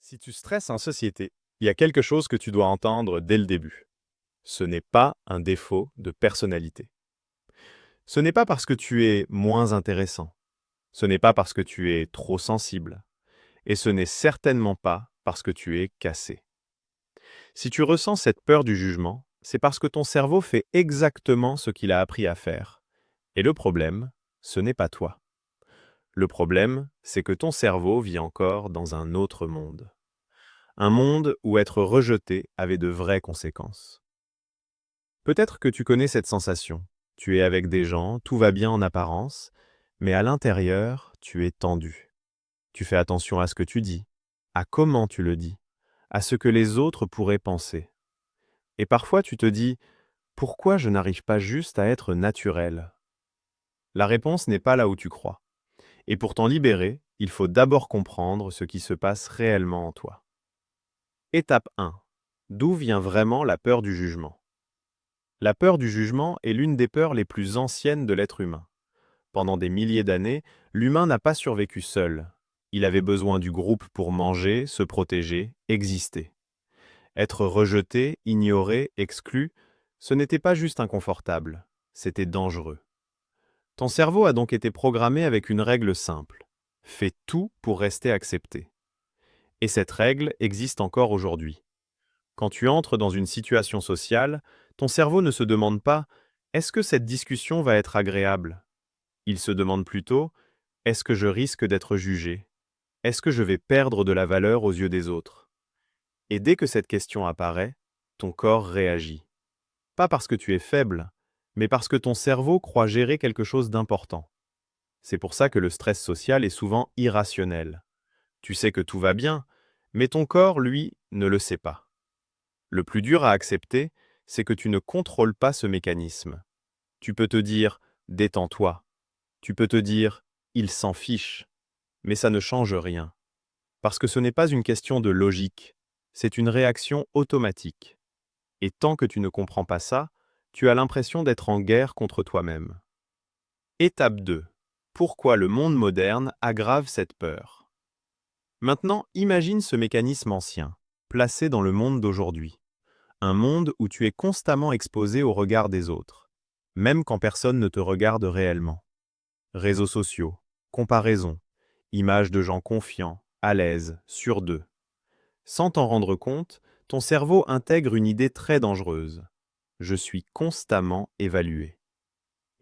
Si tu stresses en société, il y a quelque chose que tu dois entendre dès le début. Ce n'est pas un défaut de personnalité. Ce n'est pas parce que tu es moins intéressant. Ce n'est pas parce que tu es trop sensible. Et ce n'est certainement pas parce que tu es cassé. Si tu ressens cette peur du jugement, c'est parce que ton cerveau fait exactement ce qu'il a appris à faire. Et le problème, ce n'est pas toi. Le problème, c'est que ton cerveau vit encore dans un autre monde. Un monde où être rejeté avait de vraies conséquences. Peut-être que tu connais cette sensation. Tu es avec des gens, tout va bien en apparence, mais à l'intérieur, tu es tendu. Tu fais attention à ce que tu dis, à comment tu le dis, à ce que les autres pourraient penser. Et parfois tu te dis, pourquoi je n'arrive pas juste à être naturel? La réponse n'est pas là où tu crois. Et pour t'en libérer, il faut d'abord comprendre ce qui se passe réellement en toi. Étape 1. D'où vient vraiment la peur du jugement? La peur du jugement est l'une des peurs les plus anciennes de l'être humain. Pendant des milliers d'années, l'humain n'a pas survécu seul. Il avait besoin du groupe pour manger, se protéger, exister. Être rejeté, ignoré, exclu, ce n'était pas juste inconfortable, c'était dangereux. Ton cerveau a donc été programmé avec une règle simple. Fais tout pour rester accepté. Et cette règle existe encore aujourd'hui. Quand tu entres dans une situation sociale, ton cerveau ne se demande pas «Est-ce que cette discussion va être agréable?» Il se demande plutôt «Est-ce que je risque d'être jugé? Est-ce que je vais perdre de la valeur aux yeux des autres?» Et dès que cette question apparaît, ton corps réagit. Pas parce que tu es faible, mais parce que ton cerveau croit gérer quelque chose d'important. C'est pour ça que le stress social est souvent irrationnel. Tu sais que tout va bien, mais ton corps, lui, ne le sait pas. Le plus dur à accepter, c'est que tu ne contrôles pas ce mécanisme. Tu peux te dire «détends-toi». Tu peux te dire «il s'en fiche», mais ça ne change rien. Parce que ce n'est pas une question de logique, c'est une réaction automatique. Et tant que tu ne comprends pas ça, tu as l'impression d'être en guerre contre toi-même. Étape 2. Pourquoi le monde moderne aggrave cette peur? Maintenant, imagine ce mécanisme ancien, placé dans le monde d'aujourd'hui. Un monde où tu es constamment exposé au regard des autres, même quand personne ne te regarde réellement. Réseaux sociaux, comparaison, images de gens confiants, à l'aise, sûrs d'eux. Sans t'en rendre compte, ton cerveau intègre une idée très dangereuse. Je suis constamment évalué.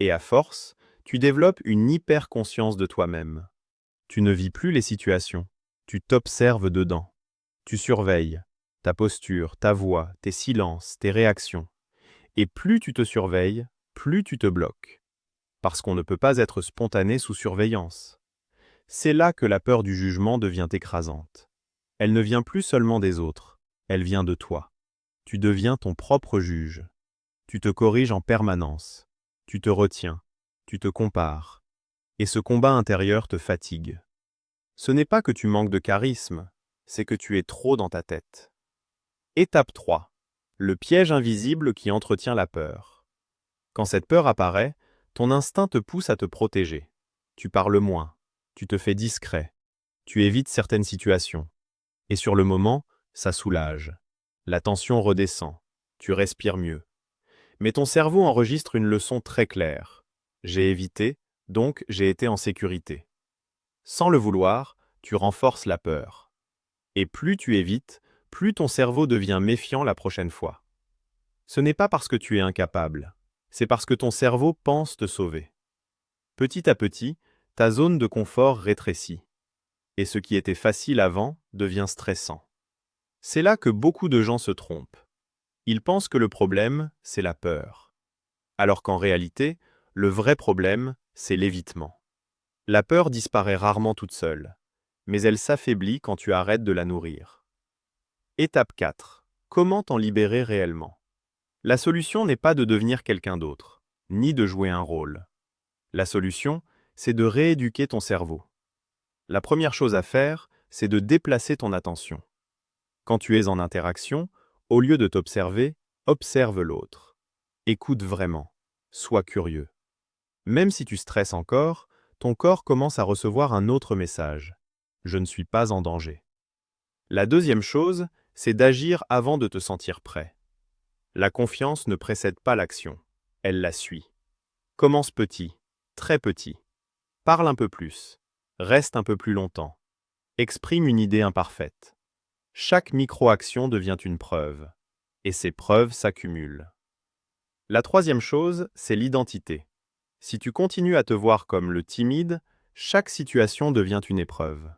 Et à force, tu développes une hyper-conscience de toi-même. Tu ne vis plus les situations, tu t'observes dedans. Tu surveilles ta posture, ta voix, tes silences, tes réactions. Et plus tu te surveilles, plus tu te bloques. Parce qu'on ne peut pas être spontané sous surveillance. C'est là que la peur du jugement devient écrasante. Elle ne vient plus seulement des autres, elle vient de toi. Tu deviens ton propre juge. Tu te corriges en permanence. Tu te retiens. Tu te compares. Et ce combat intérieur te fatigue. Ce n'est pas que tu manques de charisme, c'est que tu es trop dans ta tête. Étape 3. Le piège invisible qui entretient la peur. Quand cette peur apparaît, ton instinct te pousse à te protéger. Tu parles moins. Tu te fais discret. Tu évites certaines situations. Et sur le moment, ça soulage. La tension redescend. Tu respires mieux. Mais ton cerveau enregistre une leçon très claire. J'ai évité, donc j'ai été en sécurité. Sans le vouloir, tu renforces la peur. Et plus tu évites, plus ton cerveau devient méfiant la prochaine fois. Ce n'est pas parce que tu es incapable, c'est parce que ton cerveau pense te sauver. Petit à petit, ta zone de confort rétrécit. Et ce qui était facile avant devient stressant. C'est là que beaucoup de gens se trompent. Ils pensent que le problème, c'est la peur. Alors qu'en réalité, le vrai problème, c'est l'évitement. La peur disparaît rarement toute seule, mais elle s'affaiblit quand tu arrêtes de la nourrir. Étape 4. Comment t'en libérer réellement? La solution n'est pas de devenir quelqu'un d'autre, ni de jouer un rôle. La solution, c'est de rééduquer ton cerveau. La première chose à faire, c'est de déplacer ton attention. Quand tu es en interaction, au lieu de t'observer, observe l'autre. Écoute vraiment. Sois curieux. Même si tu stresses encore, ton corps commence à recevoir un autre message. Je ne suis pas en danger. La deuxième chose, c'est d'agir avant de te sentir prêt. La confiance ne précède pas l'action, elle la suit. Commence petit, très petit. Parle un peu plus. Reste un peu plus longtemps. Exprime une idée imparfaite. Chaque micro-action devient une preuve. Et ces preuves s'accumulent. La troisième chose, c'est l'identité. Si tu continues à te voir comme le timide, chaque situation devient une épreuve.